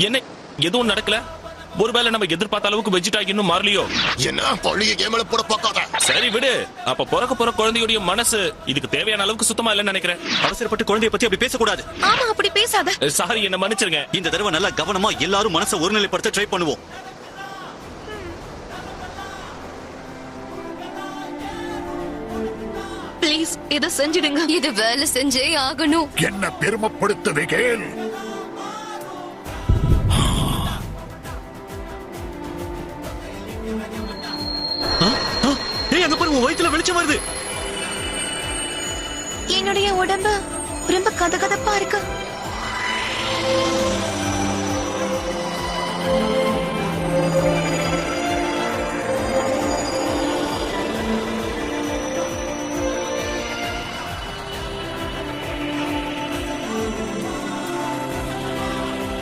என்ன எதுவும் நடக்கல? ஒருவேளை நம்ம எதிர்பார்த்த அளவுக்கு வெஜிடா இன்னும் மாறலையோ? என்ன பள்ளியை கேமல போட பார்க்காத. சரி விடு. அப்ப பிறக்க போற குழந்தையுடைய மனசு இதுக்கு தேவையான அளவுக்கு சுத்தமா இல்லைன்னு நினைக்கிறேன். அவசரப்பட்டு குழந்தைய பத்தி அப்படி பேசக்கூடாது. ஆமா, அப்படி பேசாத. சாரி, என்ன மன்னிச்சிருங்க. இந்த தடவை நல்லா கவனமா எல்லாரும் மனசை ஒருநிலைப்படுத்த ட்ரை பண்ணுவோம். ப்ளீஸ் இத செஞ்சிடுங்க. இது வேலை செஞ்சே ஆகணும். என்ன பெருமைப்படுத்துவீர்கள்? அங்க பாருங்க, வயித்துல வெளிச்சம் வருது. என்னுடைய உடம்பு ரொம்ப கதகதப்பா இருக்கு.